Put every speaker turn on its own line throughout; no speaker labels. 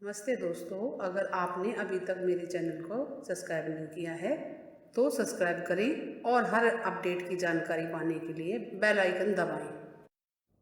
नमस्ते दोस्तों, अगर आपने अभी तक मेरे चैनल को सब्सक्राइब नहीं किया है तो सब्सक्राइब करें और हर अपडेट की जानकारी पाने के लिए बेल आइकन दबाएं।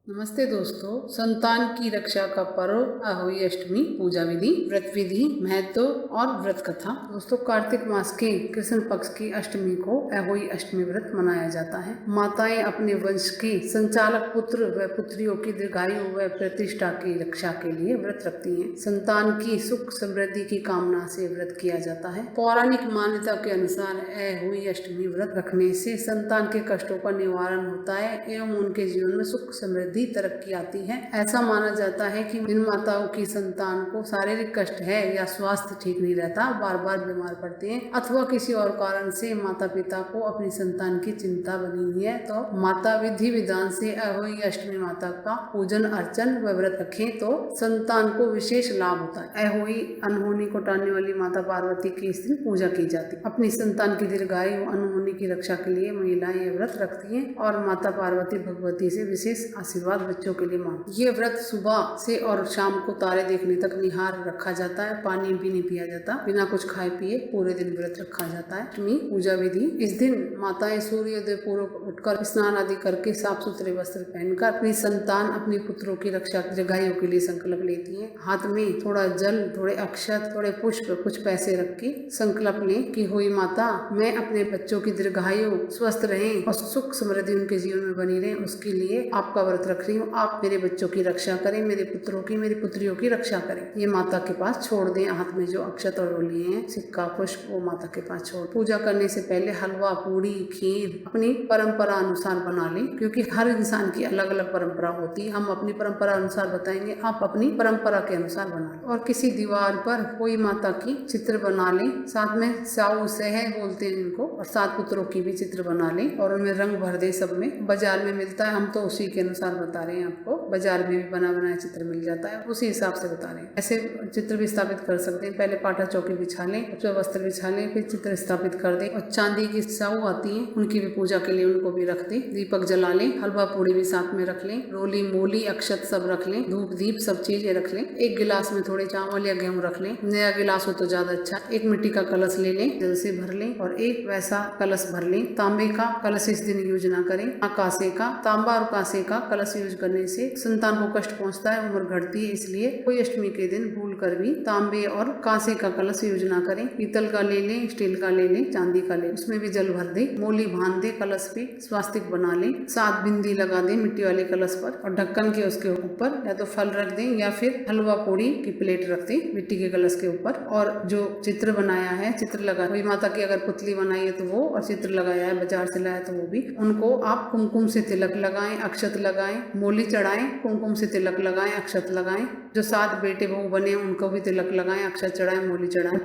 नमस्ते दोस्तों, संतान की रक्षा का पर्व अहोई अष्टमी पूजा विधि, व्रत विधि, महत्व और व्रत कथा। दोस्तों, कार्तिक मास के कृष्ण पक्ष की अष्टमी को अहोई अष्टमी व्रत मनाया जाता है। माताएं अपने वंश के संचालक पुत्र व पुत्रियों की दीर्घायु व प्रतिष्ठा की रक्षा के लिए व्रत रखती हैं। संतान की सुख समृद्धि की कामना से व्रत किया जाता है। पौराणिक मान्यता के अनुसार अहोई अष्टमी व्रत रखने से संतान के कष्टों का निवारण होता है एवं उनके जीवन में सुख समृद्धि तरक्की आती है। ऐसा माना जाता है कि जिन माताओं की संतान को शारीरिक कष्ट है या स्वास्थ्य ठीक नहीं रहता, बार बार बीमार पड़ते हैं अथवा किसी और कारण से माता पिता को अपनी संतान की चिंता बनी हुई है, तो माता विधि विधान से अहोई अष्टमी माता का पूजन अर्चन व व्रत रखें तो संतान को विशेष लाभ होता है। अहोई अनहोनी को टालने वाली माता पार्वती की इस दिन पूजा की जाती है। अपनी संतान की दीर्घायु अनहोनी की रक्षा के लिए महिलाएं ये व्रत रखती हैं और माता पार्वती भगवती से विशेष आशीर्वाद बच्चों के लिए मांगती। ये व्रत सुबह से और शाम को तारे देखने तक निहार रखा जाता है। पानी भी नहीं पिया जाता, बिना कुछ खाए पिए पूरे दिन व्रत रखा जाता है। अष्टमी पूजा विधि, इस दिन माताएं सूर्योदय पूर्व उठकर स्नान आदि करके साफ सुथरे वस्त्र पहनकर अपनी संतान अपने पुत्रों की रक्षा दीर्घायु के लिए संकल्प लेती हैं। हाथ में थोड़ा जल, थोड़े अक्षत, थोड़े पुष्प, कुछ पैसे रख के संकल्प लें कि होई माता, मैं अपने बच्चों की दीर्घायु स्वस्थ रहें और सुख समृद्धि उनके जीवन में बनी रहे, उसके लिए आपका व्रत रख रही हूँ। आप मेरे बच्चों की रक्षा करें, मेरे पुत्रों की, मेरी पुत्रियों की रक्षा करें। ये माता के पास छोड़ दें। हाथ में जो अक्षत और वो लिए हैं, सिक्का, पुष्प, वो माता के पास छोड़। पूजा करने से पहले हलवा, पूड़ी, खीर अपनी परंपरा अनुसार बना लें, क्योंकि हर इंसान की अलग अलग परंपरा होती है। हम अपनी परंपरा अनुसार बताएंगे, आप अपनी परंपरा के अनुसार बना लें। और किसी दीवार पर कोई माता की चित्र बना लें, साथ में साऊ सह बोलते हैं इनको, और 7 पुत्रों की भी चित्र बना लें और उनमें रंग भर दे। सब में बाजार में मिलता है, हम तो उसी के अनुसार बता रहे हैं आपको। बाजार में भी बना बनाया चित्र मिल जाता है, उसी हिसाब से बता रहे हैं। ऐसे चित्र भी स्थापित कर सकते हैं। पहले पाटा चौकी बिछा लें, उसमें वस्त्र बिछा लें, फिर चित्र स्थापित कर दें। और चांदी की साऊ आती है, उनकी भी पूजा के लिए उनको भी रख दें। दीपक जला लें, हलवा पूड़ी भी साथ में रख लें, रोली मूली अक्षत सब रख लें, धूप दीप सब चीजें रख लें। एक गिलास में थोड़े चावल या गेहूं रख लें, नया गिलास हो तो ज्यादा अच्छा। एक मिट्टी का कलश ले लें, जल से भर लें और एक वैसा कलश भर लें। तांबे का कलश इस दिन यूज ना करें। कांसे का, तांबा और कांसे का कलश यूज करने से संतान को कष्ट पहुंचता है, उम्र घटती है। इसलिए कोई अष्टमी के दिन भूल कर भी तांबे और कांसे का कलश यूज ना करें। पीतल का ले लें, स्टील का ले लें, चांदी का ले, उसमें भी जल भर दे, मोली बांध दे, कलश पे स्वास्तिक बना लें, 7 बिंदी लगा दें मिट्टी वाले कलश पर और ढक्कन के उसके ऊपर या तो फल रख दें या फिर हलवा पूड़ी की प्लेट रख दें मिट्टी के कलश के ऊपर। और जो चित्र बनाया है, चित्र लगा, कोई माता की अगर पुतली बनाई है तो वो, और चित्र लगाया है बाजार से लाया तो वो भी, उनको आप कुमकुम से तिलक लगाएं, अक्षत लगाएं, मोली चढ़ाएं, कुमकुम से तिलक लगाएं, अक्षत लगाएं। जो 7 बेटे बहू बने उनको भी तिलक लगाएं, अक्षत चढ़ाएं, मोली चढ़ाएं।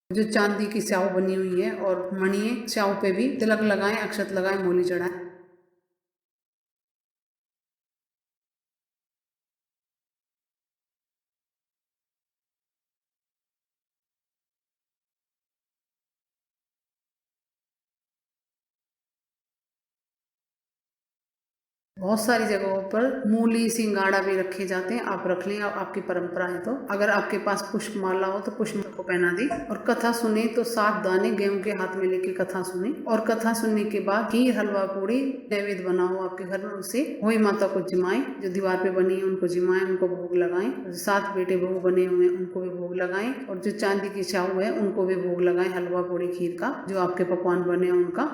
जो चांदी की स्याऊ बनी हुई है और मणि स्याऊ पे भी तिलक लगाएं, अक्षत लगाएं, मोली चढ़ाएं। बहुत सारी जगहों पर मूली सिंगाड़ा भी रखे जाते हैं, आप रख लें, आपकी परंपरा है तो। अगर आपके पास पुष्प माला हो तो पुष्प को पहना दें। और कथा सुने तो 7 दाने गेहूं के हाथ में लेके कथा सुने, और कथा सुनने के बाद खीर, हलवा पूड़ी नैवेद्य बना हो आपके घर में, उससे होई माता को जिमाएं। जो दीवार पे बनी है उनको जिमाएं, उनको भोग लगाएं। 7 बेटे बहू बने हुए उनको भी भोग लगाएं, और जो चांदी की स्याऊ है उनको भी भोग लगाएं, हलवा पूड़ी खीर का, जो आपके पकवान बने उनका।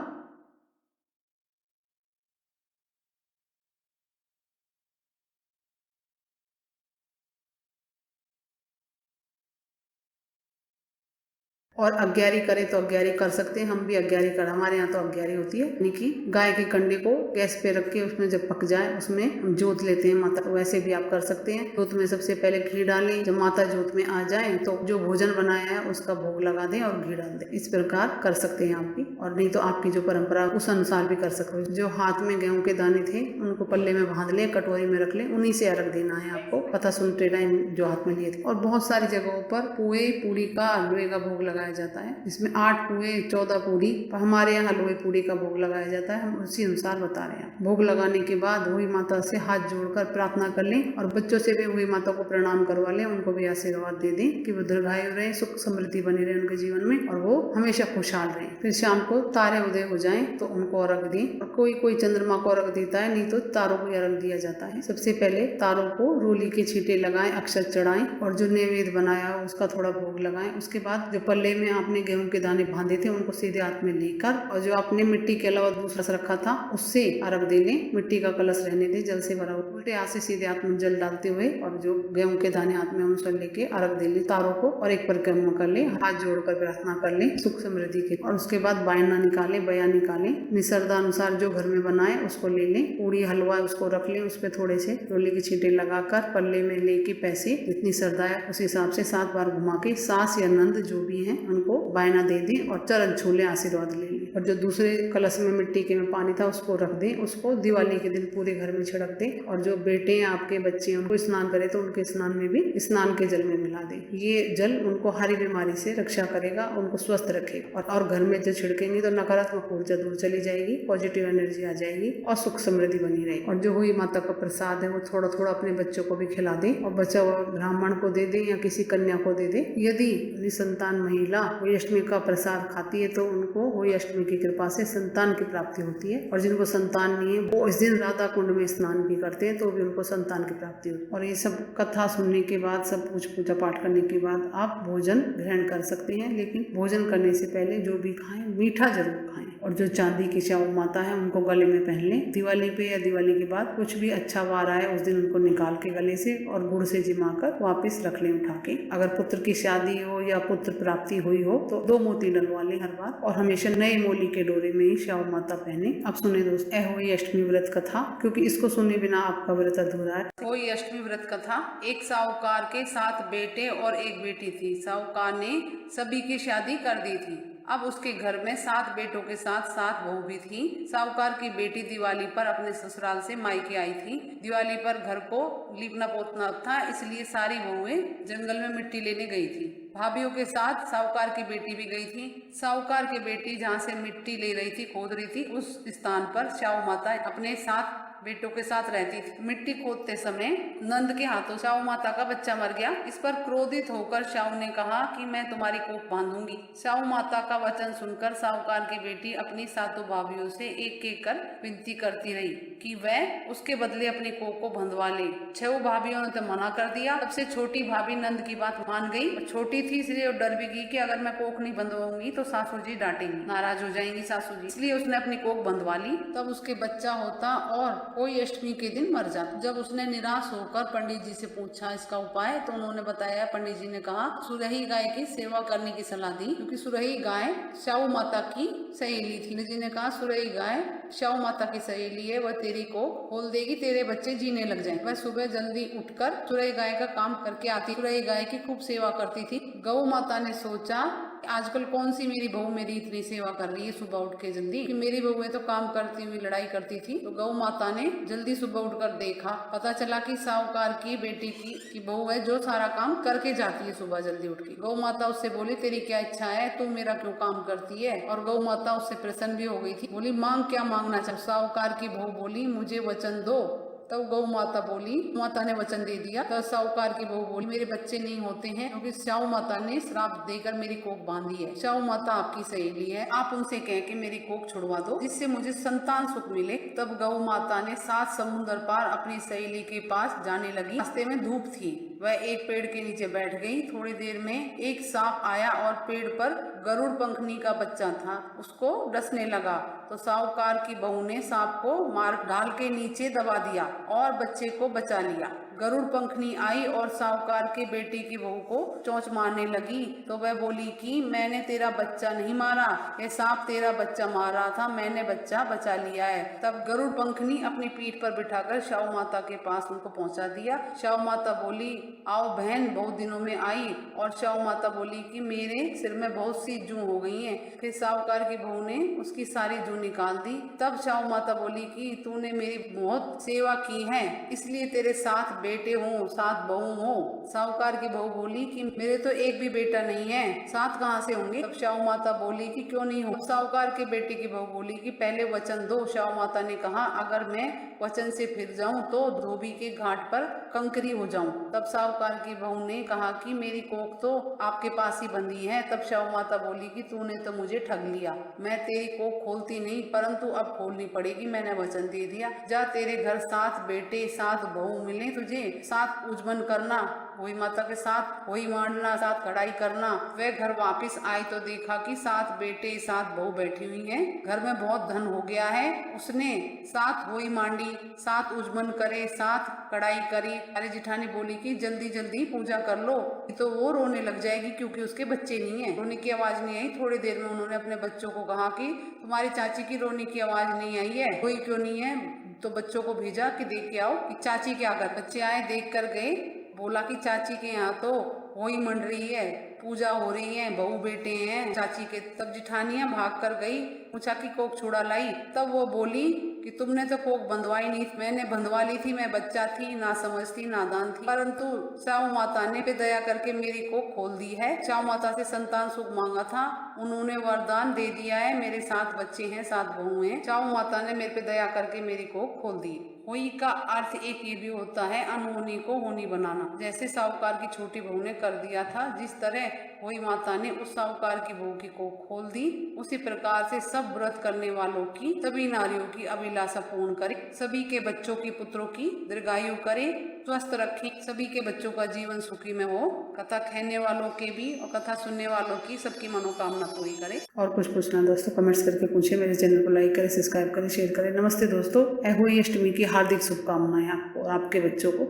और अग्यारी करें तो अग्यारी कर सकते हैं, हम भी अग्यारी कर, हमारे यहाँ तो अग्यारी होती है, यानी कि गाय के कंडे को गैस पे रख के उसमें जब पक जाए उसमें जोत लेते हैं माता को। वैसे भी आप कर सकते हैं। जोत में सबसे पहले घी डालें, जब माता जोत में आ जाए तो जो भोजन बनाया है उसका भोग लगा दें और घी डाल दें। इस प्रकार कर सकते हैं आप भी, और नहीं तो आपकी जो परंपरा उस अनुसार भी कर सकते हैं। जो हाथ में गेहूं के दाने थे उनको पल्ले में बांध ले, कटोरी में रख ले, उन्हीं से अर्घ देना है आपको, कथा सुनते टाइम जो हाथ में लिए थे। और बहुत सारी जगहों पर पुए पूड़ी का, हलवे का भोग लगाया लगाया जाता है, जिसमें 8 पुए 14 पूरी, हमारे यहाँ हलवे पूरी का भोग लगाया जाता है। हम उसी अनुसार बता रहे हैं। भोग लगाने के बाद हुई माता से हाथ जोड़कर प्रार्थना कर लें और बच्चों से भी हुई माता को प्रणाम करवा लें, उनको भी आशीर्वाद दे दें कि वो दीर्घायु रहे, सुख समृद्धि बनी रहे उनके जीवन में और वो हमेशा खुशहाल रहे। फिर शाम को तारे उदय हो जाएं तो उनको अर्घ दें, और कोई चंद्रमा को अर्घ देता है, नहीं तो तारों को अर्घ दिया जाता है। सबसे पहले तारों को रोली के छींटे लगाएं, अक्षत चढ़ाएं और जो नैवेद्य बनाया हो उसका थोड़ा भोग लगाएं। उसके बाद जो पल्ले में आपने गेहूं के दाने बांधे थे उनको सीधे हाथ में लेकर और जो आपने मिट्टी के अलावा दूसरा रखा था उससे अर्घ दे लें। मिट्टी का कलश रहने दें, जल से भरा हुआ। उल्टे हाथ से सीधे हाथ में जल डालते हुए और जो गेहूं के दाने हाथ में उनसे लेके अर्घ दे लें तारों को और एक परिक्रमा कर ले, हाथ जोड़कर प्रार्थना कर ले सुख समृद्धि के। और उसके बाद बायना निकालें, बया निकालें, निश्रद्धा अनुसार जो घर में बनाए उसको ले लें। पूरी हलवा उसको रख लें, उस पर थोड़े से रोली के छींटे लगाकर पल्ले में लेके पैसे जितनी श्रद्धा है उस हिसाब से 7 बार घुमा के सास या नंद जो भी है उनको बायना दे दें और चरण छू लें, आशीर्वाद ले लें। और जो दूसरे कलश में मिट्टी के में पानी था उसको रख दें, उसको दिवाली के दिन पूरे घर में छिड़क दें। और जो बेटे हैं आपके बच्चे उनको स्नान करे तो उनके स्नान में भी स्नान के जल में मिला दें। ये जल उनको हरी बीमारी से रक्षा करेगा, उनको स्वस्थ रखेगा। और घर में जो छिड़केंगे तो नकारात्मक ऊर्जा दूर चली जाएगी, पॉजिटिव एनर्जी आ जाएगी और सुख समृद्धि बनी रहेगी। और जो हुई माता का प्रसाद है वो थोड़ा थोड़ा अपने बच्चों को भी खिला दें और बच्चा ब्राह्मण को दे दें या किसी कन्या को दे दें। यदि निसंतान महिला होली अष्टमी का प्रसाद खाती है तो उनको होली अष्टमी की कृपा से संतान की प्राप्ति होती है। और जिनको संतान नहीं है वो इस दिन राधा कुंड में स्नान भी करते हैं तो भी उनको संतान की प्राप्ति होती है। और ये सब कथा सुनने के बाद, सब कुछ पूजा पाठ करने के बाद आप भोजन ग्रहण कर सकते हैं, लेकिन भोजन करने से पहले जो भी खाएं मीठा जरूर खाएं। और जो चांदी की श्याम माता है उनको गले में पहन लें। दिवाली पे या दिवाली के बाद कुछ भी अच्छा वार आए उस दिन उनको निकाल के गले से और गुड़ से जिमाकर वापस रख लें उठा के। अगर पुत्र की शादी हो या पुत्र प्राप्ति हुई हो तो 2 मोती डलवा लें हर बार और हमेशा नए मोली के डोरे में ही श्याम माता पहने। अब सुने दोस्त होली अष्टमी व्रत कथा, क्योंकि इसको सुने बिना आपका व्रत अधूरा है। होली अष्टमी व्रत कथा। एक साहूकार के 7 बेटे और एक बेटी थी। साहूकार ने सभी की शादी कर दी थी। अब उसके घर में 7 बेटों के साथ 7 बहू भी थी। साहूकार की बेटी दिवाली पर अपने ससुराल से मायके आई थी। दिवाली पर घर को लीपना पोतना था, इसलिए सारी बहुएं जंगल में मिट्टी लेने गई थी। भाभीियों के साथ साहूकार की बेटी भी गई थी। साहूकार की बेटी जहाँ से मिट्टी ले रही थी, खोद रही थी, उस स्थान पर श्याम माता अपने 7 बेटों के साथ रहती थी। मिट्टी खोदते समय नंद के हाथों श्याम माता का बच्चा मर गया। इस पर क्रोधित होकर श्याम ने कहा कि मैं तुम्हारी कोख बांधूंगी। श्याम माता का वचन सुनकर साहूकार की बेटी अपनी 7 भाभीियों से एक एक कर विनती करती रही कि वह उसके बदले अपनी कोख को बंधवा ले। 6 भाभीियों ने तो मना कर दिया। सबसे छोटी भाभी नंद की बात मान गई। छोटी थी इसलिए डर भी गई कि अगर मैं कोख नहीं बंधवाऊंगी तो सासू जी डांटेंगी, नाराज हो जाएंगी सासू जी, इसलिए उसने अपनी कोख बंधवा ली। तब उसके बच्चा होता और होली अष्टमी के दिन मर जाता। जब उसने निराश होकर पंडित जी से पूछा इसका उपाय, तो उन्होंने बताया, पंडित जी ने कहा सुरही गाय की सेवा करने की सलाह दी, क्योंकि सुरही गाय श्याम माता की सहेली थी। पंडित जी ने कहा सुरही गाय श्याम माता की सहेली है, वह तेरी को खोल देगी, तेरे बच्चे जीने लग जाए। वह सुबह जल्दी उठकर सुरही गाय का काम करके आती। सुरही गाय की खूब सेवा करती थी। गौ माता ने सोचा आजकल कौन सी मेरी बहू मेरी इतनी सेवा कर रही है सुबह उठ के जल्दी, कि मेरी बहू तो काम करती हुई लड़ाई करती थी। तो गौ माता ने जल्दी सुबह उठकर देखा, पता चला कि साहूकार की बेटी की बहू है जो सारा काम करके जाती है सुबह जल्दी उठ के। गौ माता उससे बोली तेरी क्या इच्छा है, तू मेरा क्यों काम करती है। और गौ माता उससे प्रसन्न भी हो गई थी। बोली मांग क्या मांगना चाह। साहूकार की बहू बोली मुझे वचन दो। तब गौ माता बोली, माता ने वचन दे दिया। तब साहूकार की बहू बोली मेरे बच्चे नहीं होते हैं क्योंकि श्याम माता ने श्राप देकर मेरी कोख बांधी है। श्याम माता आपकी सहेली है, आप उनसे कह के मेरी कोख छुड़वा दो जिससे मुझे संतान सुख मिले। तब गौ माता ने 7 समुद्र पार अपनी सहेली के पास जाने लगी। रास्ते में धूप थी, वह एक पेड़ के नीचे बैठ गई। थोड़ी देर में एक सांप आया और पेड़ पर गरुड़ पंखनी का बच्चा था, उसको डसने लगा। तो साहूकार की बहू ने सांप को मार ढाल के नीचे दबा दिया और बच्चे को बचा लिया। गरुड़ पंखनी आई और साहूकार के बेटे की बहू को चोंच मारने लगी। तो वह बोली कि मैंने तेरा बच्चा नहीं मारा, यह सांप तेरा बच्चा मार रहा था, मैंने बच्चा बचा लिया है। तब गरुड़ पंखनी अपनी पीठ पर बिठाकर श्याम माता के पास उनको पहुंचा दिया। श्याम माता बोली आओ बहन, बहुत दिनों में आई। और श्याम माता बोली कि मेरे सिर में बहुत सी जू हो गई है। फिर साहूकार की बहू ने उसकी सारी जू निकाल दी। तब साहू माता बोली कि तूने मेरी बहुत सेवा की है, इसलिए तेरे 7 बेटे हो, 7 बहू हो। साहूकार की बहू बोली कि मेरे तो एक भी बेटा नहीं है, 7 कहाँ से होंगे। तब साहू माता बोली कि क्यों नहीं हो। साहूकार के बेटे की बहू बोली कि पहले वचन दो। साहू माता ने कहा अगर मैं वचन से फिर जाऊं तो धोबी के घाट पर कंकरी हो जाऊं। तब साहूकार की बहू ने कहा कि मेरी कोख तो आपके पास ही बंधी है। तब साहू माता बोली कि तूने तो मुझे ठग लिया, मैं तेरी कोख खोलती नहीं, परंतु अब खोलनी पड़ेगी, मैंने वचन दे दिया। जा तेरे घर 7 बेटे 7 बहू मिले तुझे, 7 उजमन करना, वही माता के साथ वही मांडना, 7 कढ़ाई करना। वह घर वापस आई तो देखा कि 7 बेटे 7 बहू बैठी हुई हैं, घर में बहुत धन हो गया है। उसने 7 वही मांडी, 7 उजमन करे, 7 कढ़ाई करी। अरे जिठानी बोली कि जल्दी जल्दी पूजा कर लो, तो वो रोने लग जाएगी क्योंकि उसके बच्चे नहीं है। रोने की आवाज नहीं आई। थोड़ी देर में उन्होंने अपने बच्चों को कहा कि तुम्हारी चाची की रोने की आवाज नहीं आई है, कोई क्यों नहीं है। तो बच्चों को भेजा कि देख के आओ कि चाची क्या कर। बच्चे आए, देख कर गए, बोला कि चाची के यहाँ तो वही मंड रही है, पूजा हो रही है, बहू बेटे हैं चाची के। तब जिठानियां भाग कर गई, पूछा कि कोक छुड़ा लाई। तब वो बोली कि तुमने तो कोक बंधवाई नहीं, मैंने बंधवा ली थी, मैं बच्चा थी, ना समझ थी, नादान थी, परंतु साहू माता ने पे दया करके मेरी कोख खोल दी है। साहू माता से संतान सुख मांगा था, उन्होंने वरदान दे दिया है, मेरे 7 बच्चे हैं, 7 बहू हैं। साहू माता ने मेरे पे दया करके मेरी कोख खोल दी। होई का अर्थ एक ये भी होता है अनहोनी को होनी बनाना। जैसे साहूकार की छोटी बहू ने कर दिया था, जिस तरह होई माता ने उस साहूकार की बहू की कोख खोल दी, उसी प्रकार से सब व्रत करने वालों की, सभी नारियों की अभिलाषा पूर्ण करे, सभी के बच्चों की पुत्रों की दीर्घायु करे, स्वस्थ रखे, सभी के बच्चों का जीवन सुखी में हो। कथा कहने वालों के भी और कथा सुनने वालों की सबकी मनोकामना पूरी करे। और कुछ पूछना दोस्तों कमेंट्स करके पूछे। मेरे चैनल को लाइक करें, सब्सक्राइब करें, शेयर करें। नमस्ते दोस्तों, अहोई अष्टमी की हार्दिक शुभकामनाएं आपको और आपके बच्चों को।